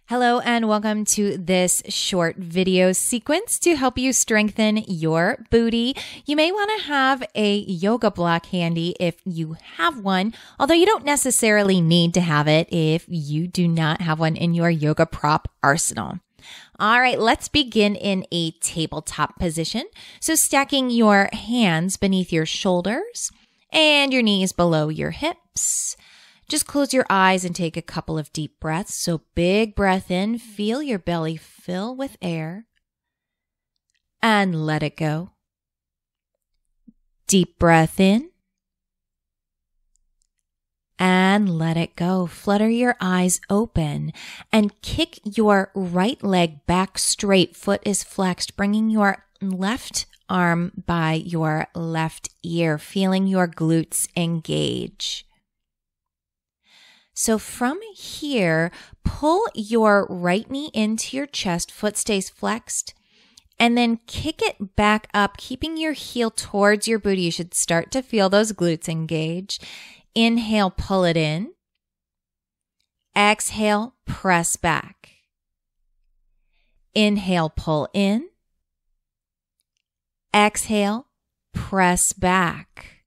Hello and welcome to this short video sequence to help you strengthen your booty. You may want to have a yoga block handy if you have one, although you don't necessarily need to have it if you do not have one in your yoga prop arsenal. All right, let's begin in a tabletop position. So stacking your hands beneath your shoulders and your knees below your hips. Just close your eyes and take a couple of deep breaths. So big breath in, feel your belly fill with air and let it go. Deep breath in and let it go. Flutter your eyes open and kick your right leg back straight. Foot is flexed, bringing your left arm by your left ear, feeling your glutes engage. So from here, pull your right knee into your chest, foot stays flexed, and then kick it back up, keeping your heel towards your booty. You should start to feel those glutes engage. Inhale, pull it in. Exhale, press back. Inhale, pull in. Exhale, press back.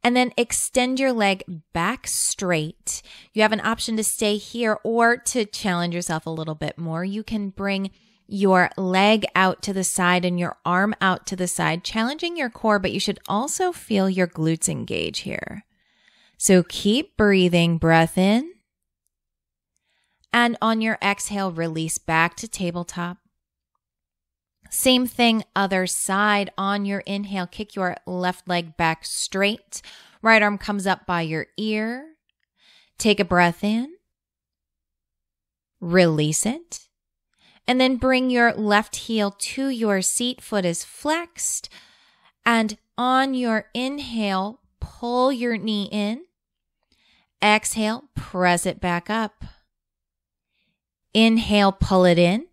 And then extend your leg back straight. You have an option to stay here or to challenge yourself a little bit more. You can bring your leg out to the side and your arm out to the side, challenging your core, but you should also feel your glutes engage here. So keep breathing, breath in. And on your exhale, release back to tabletop. Same thing, other side. On your inhale, kick your left leg back straight. Right arm comes up by your ear. Take a breath in. Release it. And then bring your left heel to your seat. Foot is flexed. And on your inhale, pull your knee in. Exhale, press it back up. Inhale, pull it in.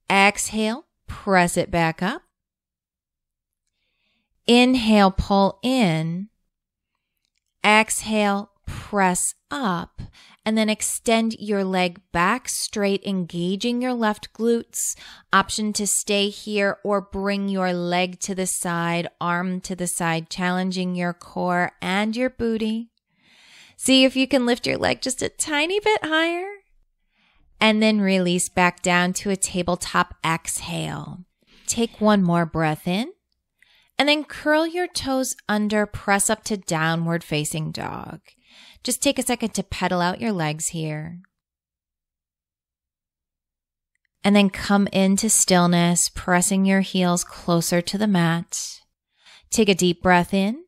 Exhale, press it back up. Inhale, pull in. Exhale, press up. And then extend your leg back straight, engaging your left glutes. Option to stay here or bring your leg to the side, arm to the side, challenging your core and your booty. See if you can lift your leg just a tiny bit higher. And then release back down to a tabletop exhale. Take one more breath in. And then curl your toes under, press up to downward facing dog. Just take a second to pedal out your legs here. And then come into stillness, pressing your heels closer to the mat. Take a deep breath in.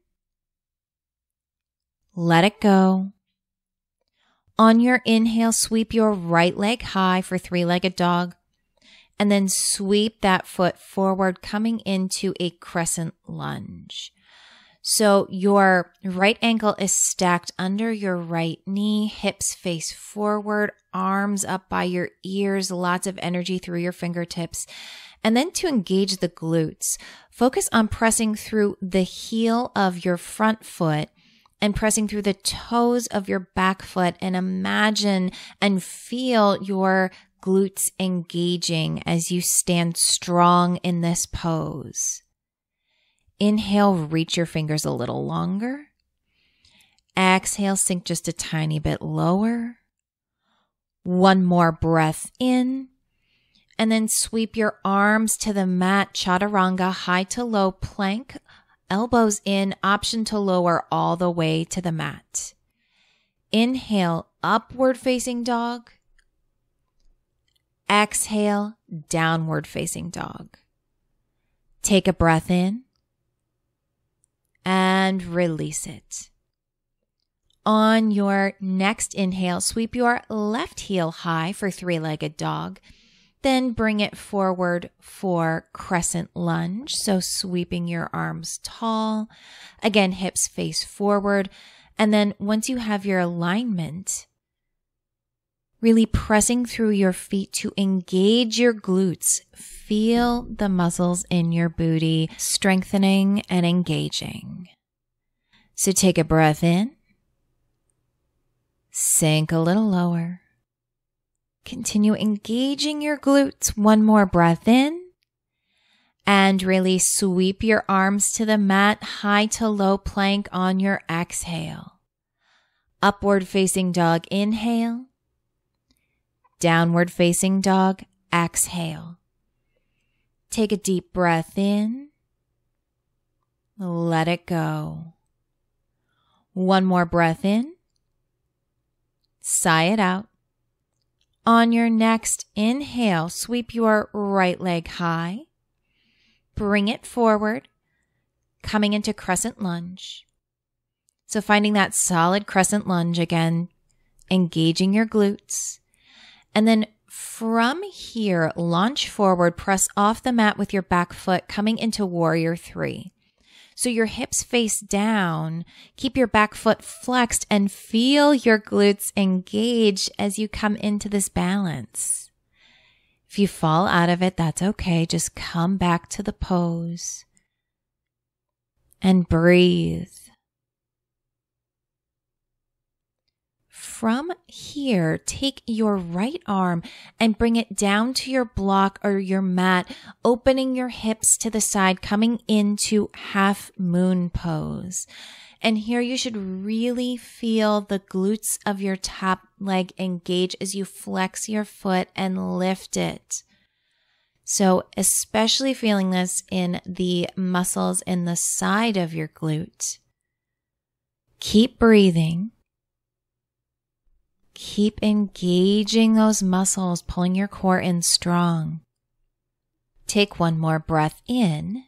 Let it go. On your inhale, sweep your right leg high for three-legged dog, and then sweep that foot forward, coming into a crescent lunge. So your right ankle is stacked under your right knee, hips face forward, arms up by your ears, lots of energy through your fingertips. And then to engage the glutes, focus on pressing through the heel of your front foot and pressing through the toes of your back foot, and imagine and feel your glutes engaging as you stand strong in this pose. Inhale, reach your fingers a little longer. Exhale, sink just a tiny bit lower. One more breath in, and then sweep your arms to the mat, chaturanga, high to low plank. Elbows in, option to lower all the way to the mat. Inhale, upward facing dog. Exhale, downward facing dog. Take a breath in and release it. On your next inhale, sweep your left heel high for three-legged dog. Then bring it forward for crescent lunge. So sweeping your arms tall. Again, hips face forward. And then once you have your alignment, really pressing through your feet to engage your glutes. Feel the muscles in your booty strengthening and engaging. So take a breath in. Sink a little lower. Continue engaging your glutes. One more breath in. And really sweep your arms to the mat, high to low plank on your exhale. Upward facing dog, inhale. Downward facing dog, exhale. Take a deep breath in. Let it go. One more breath in. Sigh it out. On your next inhale, sweep your right leg high. Bring it forward, coming into crescent lunge. So finding that solid crescent lunge again, engaging your glutes. And then from here, launch forward, press off the mat with your back foot, coming into warrior three. So your hips face down, keep your back foot flexed and feel your glutes engaged as you come into this balance. If you fall out of it, that's okay. Just come back to the pose and breathe. From here, take your right arm and bring it down to your block or your mat, opening your hips to the side, coming into half moon pose. And here you should really feel the glutes of your top leg engage as you flex your foot and lift it. So especially feeling this in the muscles in the side of your glute. Keep breathing. Keep engaging those muscles, pulling your core in strong. Take one more breath in.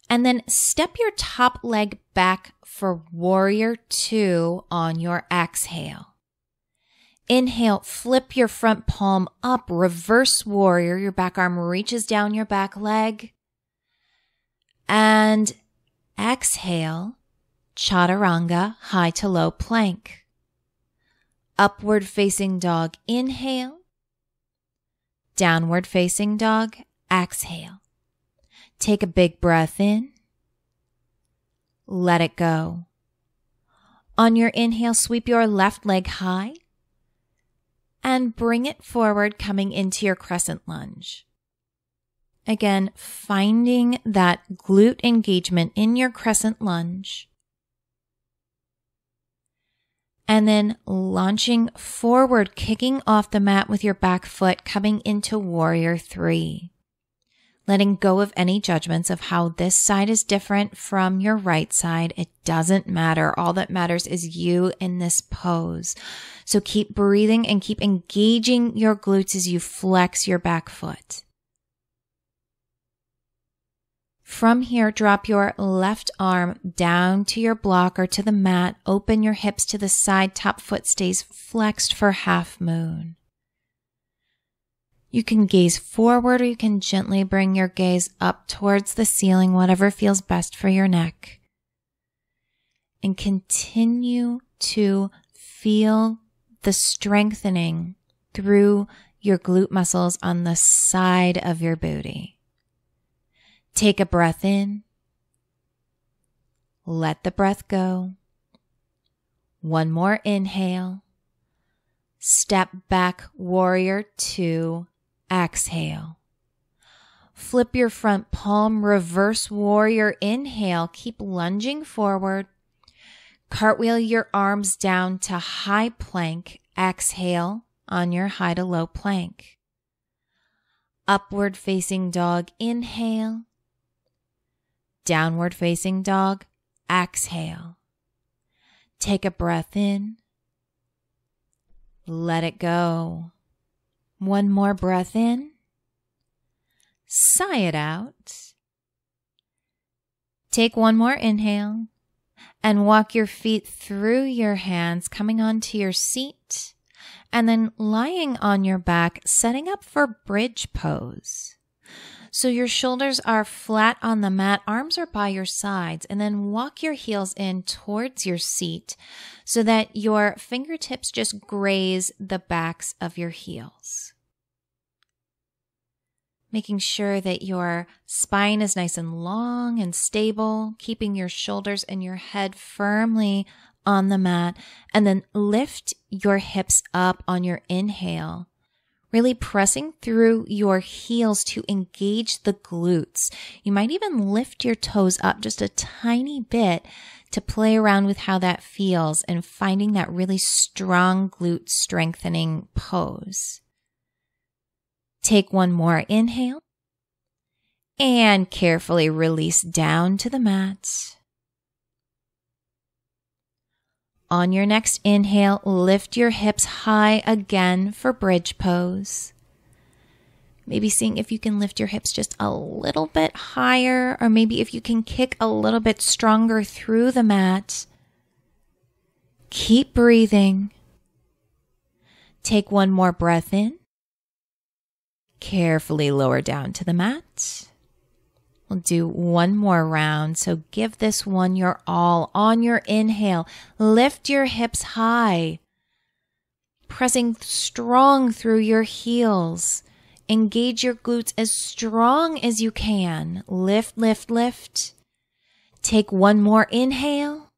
And then step your top leg back for warrior two on your exhale. Inhale, flip your front palm up, reverse warrior. Your back arm reaches down your back leg. And exhale, chaturanga, high to low plank. Upward facing dog, inhale. Downward facing dog, exhale. Take a big breath in. Let it go. On your inhale, sweep your left leg high and bring it forward, coming into your crescent lunge. Again, finding that glute engagement in your crescent lunge. And then launching forward, kicking off the mat with your back foot, coming into warrior three. Letting go of any judgments of how this side is different from your right side. It doesn't matter. All that matters is you in this pose. So keep breathing and keep engaging your glutes as you flex your back foot. From here, drop your left arm down to your block or to the mat. Open your hips to the side. Top foot stays flexed for half moon. You can gaze forward or you can gently bring your gaze up towards the ceiling, whatever feels best for your neck. And continue to feel the strengthening through your glute muscles on the side of your booty. Take a breath in. Let the breath go. One more inhale. Step back, warrior two. Exhale. Flip your front palm, reverse warrior, inhale. Keep lunging forward. Cartwheel your arms down to high plank. Exhale on your high to low plank. Upward facing dog, inhale. Downward facing dog, exhale. Take a breath in. Let it go. One more breath in. Sigh it out. Take one more inhale and walk your feet through your hands, coming onto your seat and then lying on your back, setting up for bridge pose. So your shoulders are flat on the mat, arms are by your sides, and then walk your heels in towards your seat so that your fingertips just graze the backs of your heels. Making sure that your spine is nice and long and stable, keeping your shoulders and your head firmly on the mat, and then lift your hips up on your inhale. really pressing through your heels to engage the glutes. You might even lift your toes up just a tiny bit to play around with how that feels and finding that really strong glute strengthening pose. Take one more inhale and carefully release down to the mat. On your next inhale, lift your hips high again for bridge pose. Maybe seeing if you can lift your hips just a little bit higher, or maybe if you can kick a little bit stronger through the mat. Keep breathing. Take one more breath in. Carefully lower down to the mat. We'll do one more round, so give this one your all. On your inhale, lift your hips high, pressing strong through your heels. Engage your glutes as strong as you can. Lift, lift, lift. Take one more inhale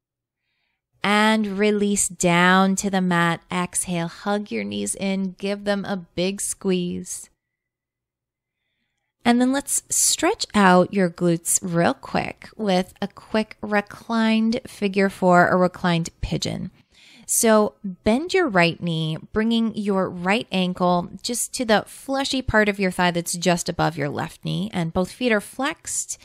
and release down to the mat. Exhale, hug your knees in, give them a big squeeze. And then let's stretch out your glutes real quick with a quick reclined figure four or reclined pigeon. So bend your right knee, bringing your right ankle just to the fleshy part of your thigh that's just above your left knee, and both feet are flexed.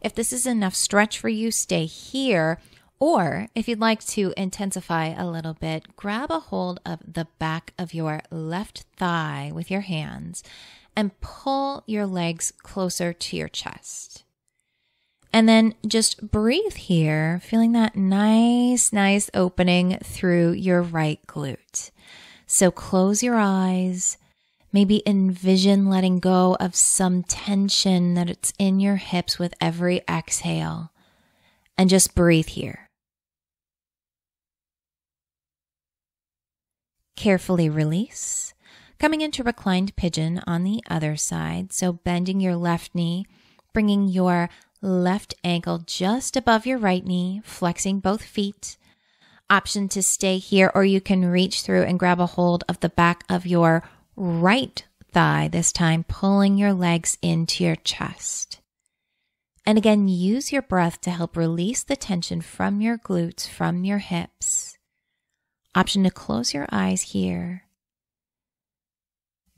If this is enough stretch for you, stay here. Or if you'd like to intensify a little bit, grab a hold of the back of your left thigh with your hands and pull your legs closer to your chest. And then just breathe here, feeling that nice opening through your right glute. So close your eyes, maybe envision letting go of some tension that's in your hips with every exhale, and just breathe here. Carefully release. Coming into reclined pigeon on the other side. So bending your left knee, bringing your left ankle just above your right knee, flexing both feet. Option to stay here, or you can reach through and grab a hold of the back of your right thigh, this time pulling your legs into your chest. And again, use your breath to help release the tension from your glutes, from your hips. Option to close your eyes here.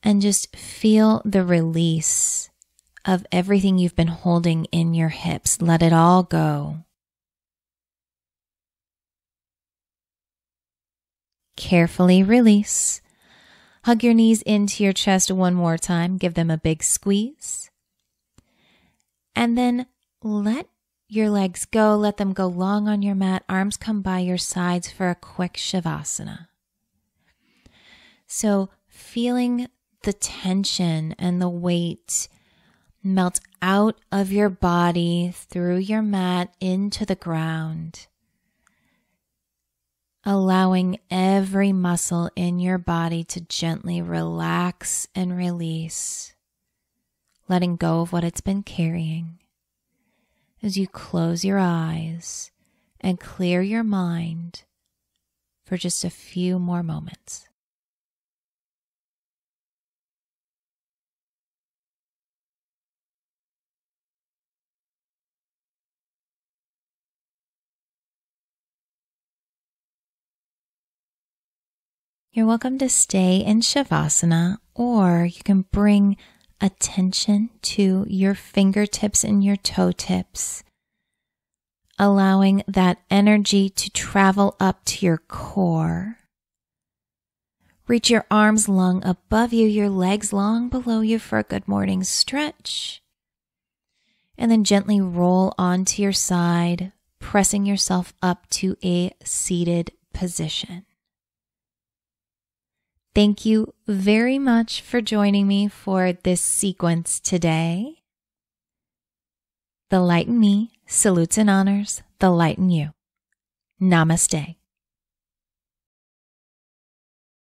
And just feel the release of everything you've been holding in your hips. Let it all go. Carefully release. Hug your knees into your chest one more time. Give them a big squeeze. And then let your legs go. Let them go long on your mat. Arms come by your sides for a quick Shavasana. So feeling the tension and the weight melt out of your body, through your mat, into the ground. Allowing every muscle in your body to gently relax and release. Letting go of what it's been carrying. As you close your eyes and clear your mind for just a few more moments. You're welcome to stay in Shavasana, or you can bring attention to your fingertips and your toe tips, allowing that energy to travel up to your core. Reach your arms long above you, your legs long below you for a good morning stretch. And then gently roll onto your side, pressing yourself up to a seated position. Thank you very much for joining me for this sequence today. The light in me salutes and honors the light in you. Namaste.